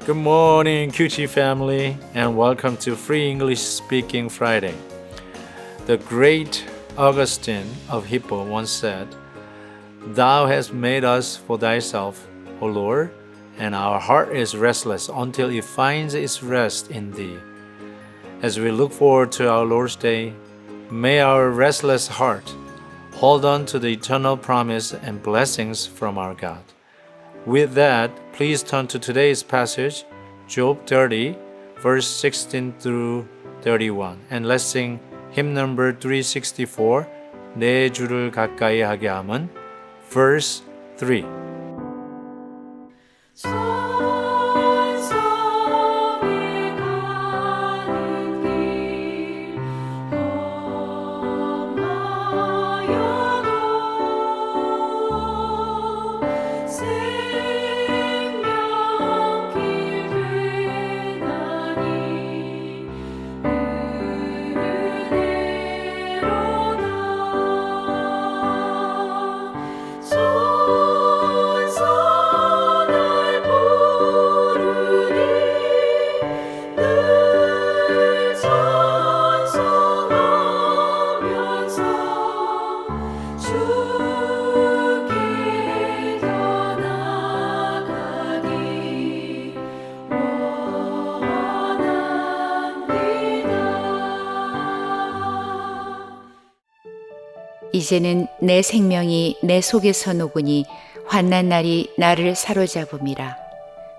Good morning, QT family, and welcome to Free English Speaking Friday. The great Augustine of Hippo once said, "Thou hast made us for thyself, O Lord, and our heart is restless until it finds its rest in thee." As we look forward to our Lord's Day, may our restless heart hold on to the eternal promise and blessings from our God. With that, please turn to today's passage, Job 30, verse 16 through 31, and let's sing hymn number 364, 내 주를 가까이 하게 함은, verse 3. 이제는 내 생명이 내 속에서 녹으니 환난 날이 나를 사로잡음이라.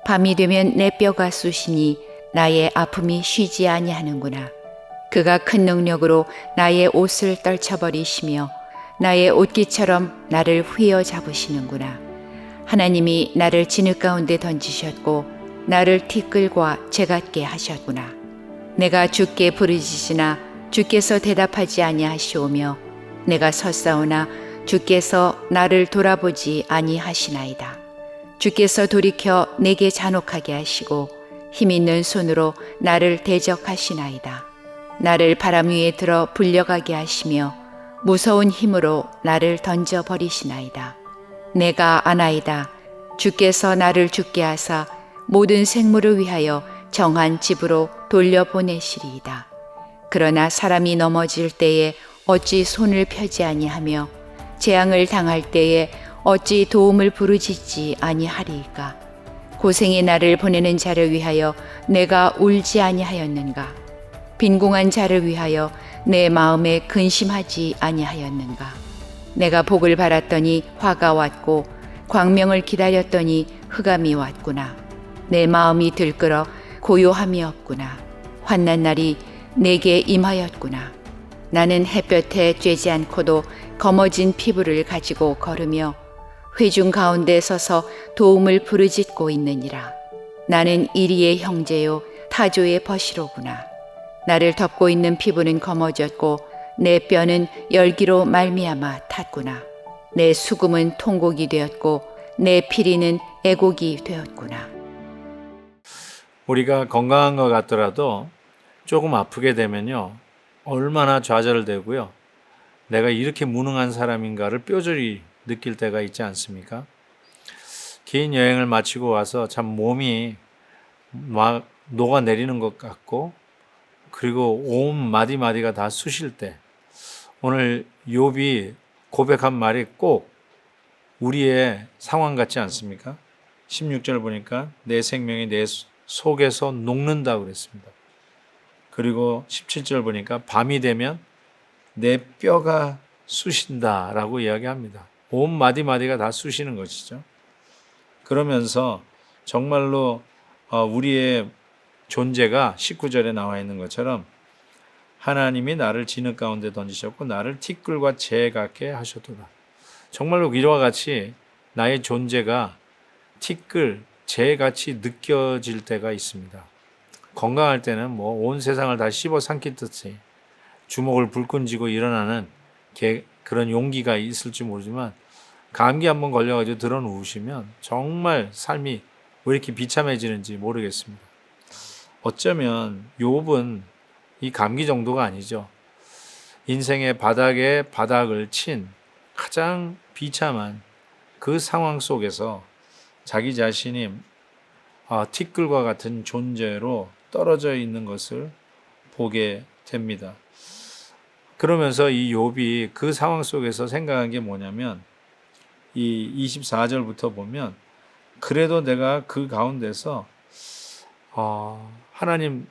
밤이 되면 내 뼈가 쑤시니 나의 아픔이 쉬지 아니하는구나. 그가 큰 능력으로 나의 옷을 떨쳐버리시며 나의 옷깃처럼 나를 휘어잡으시는구나. 하나님이 나를 진흙 가운데 던지셨고 나를 티끌과 재같게 하셨구나. 내가 주께 부르짖으나 주께서 대답하지 아니하시오며 내가 섰사오나 주께서 나를 돌아보지 아니하시나이다. 주께서 돌이켜 내게 잔혹하게 하시고 힘있는 손으로 나를 대적하시나이다. 나를 바람 위에 들어 불려가게 하시며 무서운 힘으로 나를 던져버리시나이다. 내가 아나이다. 주께서 나를 죽게 하사 모든 생물을 위하여 정한 집으로 돌려보내시리이다. 그러나 사람이 넘어질 때에 어찌 손을 펴지 아니하며 재앙을 당할 때에 어찌 도움을 부르짖지 아니하리이까. 고생의 나를 보내는 자를 위하여 내가 울지 아니하였는가. 빈궁한 자를 위하여 내 마음에 근심하지 아니하였는가. 내가 복을 바랐더니 화가 왔고 광명을 기다렸더니 흑암이 왔구나. 내 마음이 들끓어 고요함이 없구나. 환난 날이 내게 임하였구나. 나는 햇볕에 쬐지 않고도 검어진 피부를 가지고 걸으며 회중 가운데 서서 도움을 부르짖고 있느니라. 나는 이리의 형제요 타조의 버시로구나. 나를 덮고 있는 피부는 검어졌고 내 뼈는 열기로 말미암아 탔구나. 내 수금은 통곡이 되었고 내 피리는 애곡이 되었구나. 우리가 건강한 것 같더라도 조금 아프게 되면요, 얼마나 좌절되고요, 내가 이렇게 무능한 사람인가를 뼈저리 느낄 때가 있지 않습니까? 긴 여행을 마치고 와서 참 몸이 막 녹아내리는 것 같고, 그리고 온 마디마디가 다 쑤실 때, 오늘 욥이 고백한 말이 꼭 우리의 상황 같지 않습니까? 16절 보니까 내 생명이 내 속에서 녹는다고 그랬습니다. 그리고 17절 보니까 밤이 되면 내 뼈가 쑤신다라고 이야기합니다. 온 마디마디가 다 쑤시는 것이죠. 그러면서 정말로 우리의 존재가 19절에 나와 있는 것처럼 하나님이 나를 진흙 가운데 던지셨고 나를 티끌과 재 같게 하셨도다. 정말로 이와 같이 나의 존재가 티끌, 재 같이 느껴질 때가 있습니다. 건강할 때는 온 세상을 다 씹어 삼키듯이 주먹을 불끈 쥐고 일어나는 그런 용기가 있을지 모르지만 감기 한번 걸려가지고 들어 누우시면 정말 삶이 왜 이렇게 비참해지는지 모르겠습니다. 어쩌면 욥은 이 감기 정도가 아니죠. 인생의 바닥에 바닥을 친 가장 비참한 그 상황 속에서 자기 자신이 티끌과 같은 존재로 떨어져 있는 것을 보게 됩니다. 그러면서 이 욥이 그 상황 속에서 생각한 게 뭐냐면 이 24절부터 보면 그래도 내가 그 가운데서 하나님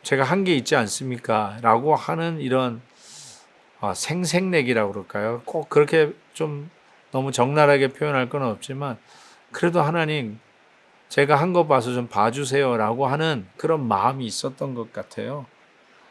제가 한 게 있지 않습니까? 라고 하는 이런 생색내기라고 그럴까요? 꼭 그렇게 좀 너무 적나라하게 표현할 건 없지만 그래도 하나님 제가 한 거 봐서 좀 봐주세요 라고 하는 그런 마음이 있었던 것 같아요.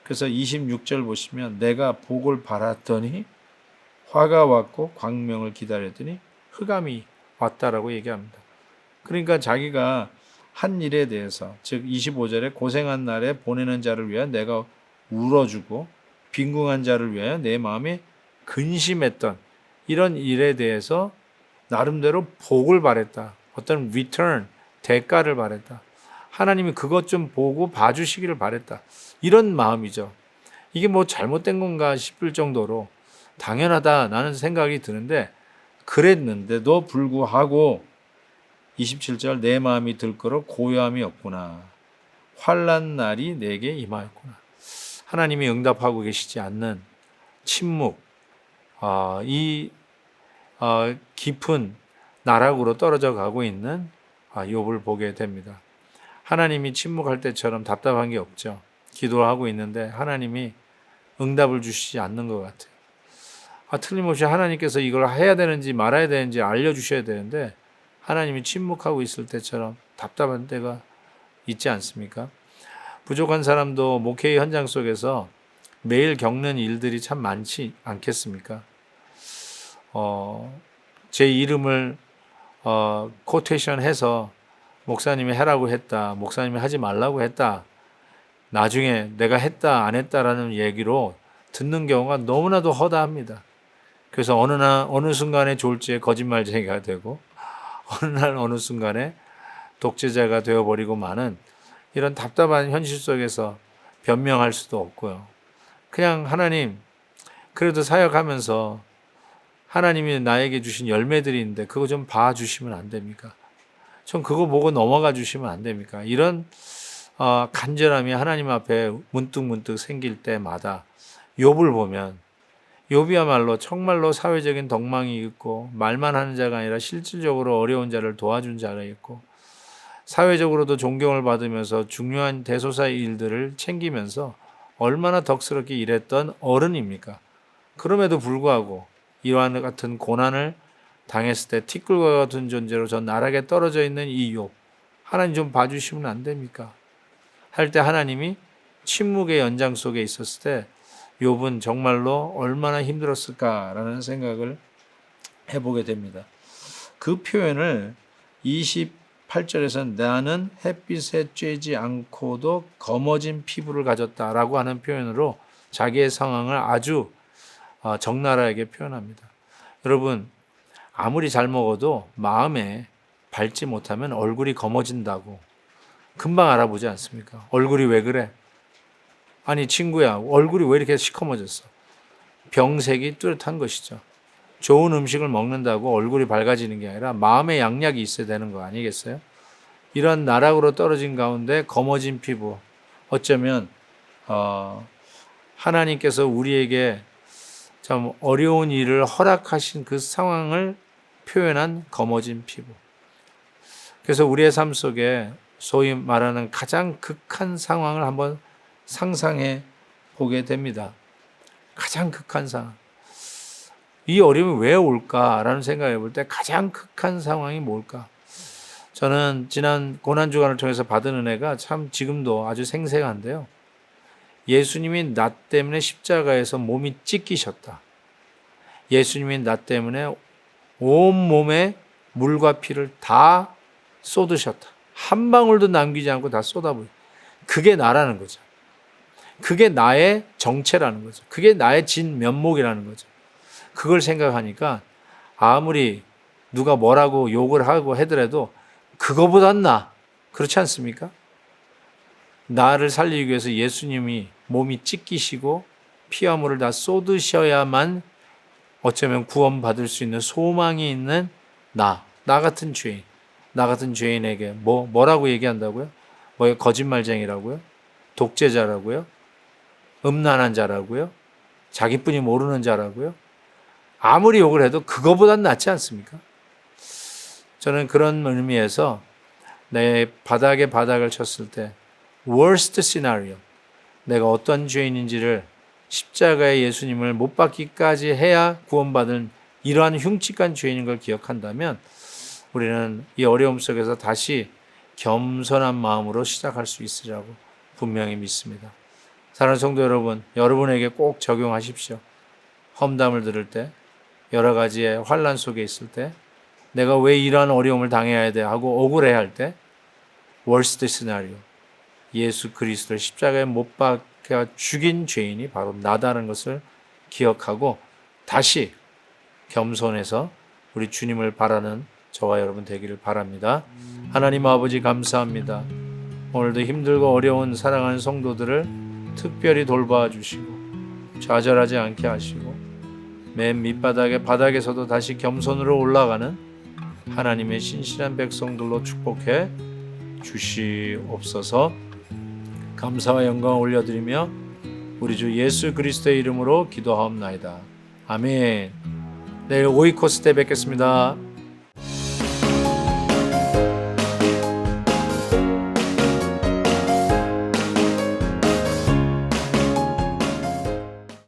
그래서 26절 보시면 내가 복을 바랐더니 화가 왔고 광명을 기다렸더니 흑암이 왔다라고 얘기합니다. 그러니까 자기가 한 일에 대해서 즉 25절에 고생한 날에 보내는 자를 위하여 내가 울어주고 빈궁한 자를 위하여 내 마음에 근심했던 이런 일에 대해서 나름대로 복을 바랬다. 어떤 return, 대가를 바랬다. 하나님이 그것 좀 보고 봐주시기를 바랬다. 이런 마음이죠. 이게 뭐 잘못된 건가 싶을 정도로 당연하다 나는 생각이 드는데 그랬는데도 불구하고 27절 내 마음이 들끓어 고요함이 없구나. 환난 날이 내게 임하였구나. 하나님이 응답하고 계시지 않는 침묵, 이 깊은 나락으로 떨어져 가고 있는 욥을 보게 됩니다. 하나님이 침묵할 때처럼 답답한 게 없죠. 기도하고 있는데 하나님이 응답을 주시지 않는 것 같아요. 틀림없이 하나님께서 이걸 해야 되는지 말아야 되는지 알려주셔야 되는데 하나님이 침묵하고 있을 때처럼 답답한 때가 있지 않습니까? 부족한 사람도 목회의 현장 속에서 매일 겪는 일들이 참 많지 않겠습니까? 제 이름을 코테이션 해서 목사님이 해라고 했다, 목사님이 하지 말라고 했다, 나중에 내가 했다 안 했다라는 얘기로 듣는 경우가 너무나도 허다합니다. 그래서 어느 순간에 졸지에 거짓말쟁이가 되고 어느 날 어느 순간에 독재자가 되어버리고 마는 이런 답답한 현실 속에서 변명할 수도 없고요. 그냥 하나님 그래도 사역하면서 하나님이 나에게 주신 열매들이 있는데 그거 좀 봐주시면 안 됩니까? 좀 그거 보고 넘어가 주시면 안 됩니까? 이런 간절함이 하나님 앞에 문득문득 생길 때마다 욥을 보면 욥이야말로 정말로 사회적인 덕망이 있고 말만 하는 자가 아니라 실질적으로 어려운 자를 도와준 자가 있고 사회적으로도 존경을 받으면서 중요한 대소사의 일들을 챙기면서 얼마나 덕스럽게 일했던 어른입니까? 그럼에도 불구하고 이러한 같은 고난을 당했을 때 티끌과 같은 존재로 저 나락에 떨어져 있는 이 욥 하나님 좀 봐주시면 안 됩니까? 할 때 하나님이 침묵의 연장 속에 있었을 때 욥은 정말로 얼마나 힘들었을까라는 생각을 해보게 됩니다. 그 표현을 28절에서 나는 햇빛에 쬐지 않고도 검어진 피부를 가졌다라고 하는 표현으로 자기의 상황을 아주 적나라하게 표현합니다. 여러분 아무리 잘 먹어도 마음에 밟지 못하면 얼굴이 검어진다고 금방 알아보지 않습니까? 얼굴이 왜 그래? 아니 친구야 얼굴이 왜 이렇게 시커머졌어? 병색이 뚜렷한 것이죠. 좋은 음식을 먹는다고 얼굴이 밝아지는 게 아니라 마음의 양약이 있어야 되는 거 아니겠어요? 이런 나락으로 떨어진 가운데 검어진 피부 어쩌면 하나님께서 우리에게 참 어려운 일을 허락하신 그 상황을 표현한 검어진 피부. 그래서 우리의 삶 속에 소위 말하는 가장 극한 상황을 한번 상상해 보게 됩니다. 가장 극한 상황. 이 어려움이 왜 올까라는 생각해 볼 때 가장 극한 상황이 뭘까? 저는 지난 고난주간을 통해서 받은 은혜가 참 지금도 아주 생생한데요. 예수님이 나 때문에 십자가에서 몸이 찢기셨다. 예수님이 나 때문에 온몸에 물과 피를 다 쏟으셨다. 한 방울도 남기지 않고 다 쏟아부어. 그게 나라는 거죠. 그게 나의 정체라는 거죠. 그게 나의 진 면목이라는 거죠. 그걸 생각하니까 아무리 누가 뭐라고 욕을 하고 하더라도 그거보단 나. 그렇지 않습니까? 나를 살리기 위해서 예수님이 몸이 찢기시고 피와 물을 다 쏟으셔야만 어쩌면 구원받을 수 있는 소망이 있는 나 같은 죄인. 나 같은 죄인에게 뭐라고 얘기한다고요? 뭐예요? 거짓말쟁이라고요? 독재자라고요? 음란한 자라고요? 자기뿐이 모르는 자라고요? 아무리 욕을 해도 그거보단 낫지 않습니까? 저는 그런 의미에서 내 바닥에 바닥을 쳤을 때 worst scenario, 내가 어떤 죄인인지를 십자가에 예수님을 못 박기까지 해야 구원받은 이러한 흉측한 죄인인 걸 기억한다면 우리는 이 어려움 속에서 다시 겸손한 마음으로 시작할 수 있으리라고 분명히 믿습니다. 사랑하는 성도 여러분, 여러분에게 꼭 적용하십시오. 험담을 들을 때, 여러 가지의 환난 속에 있을 때, 내가 왜 이러한 어려움을 당해야 돼 하고 억울해할 때, worst scenario, 예수 그리스도를 십자가에 못 박혀 죽인 죄인이 바로 나다는 것을 기억하고 다시 겸손해서 우리 주님을 바라는 저와 여러분 되기를 바랍니다. 하나님 아버지 감사합니다. 오늘도 힘들고 어려운 사랑하는 성도들을 특별히 돌봐 주시고 좌절하지 않게 하시고 맨 밑바닥에 바닥에서도 다시 겸손으로 올라가는 하나님의 신실한 백성들로 축복해 주시옵소서. 감사와 영광을 올려드리며 우리 주 예수 그리스도의 이름으로 기도하옵나이다. 아멘. 내일 오이코스 때 뵙겠습니다.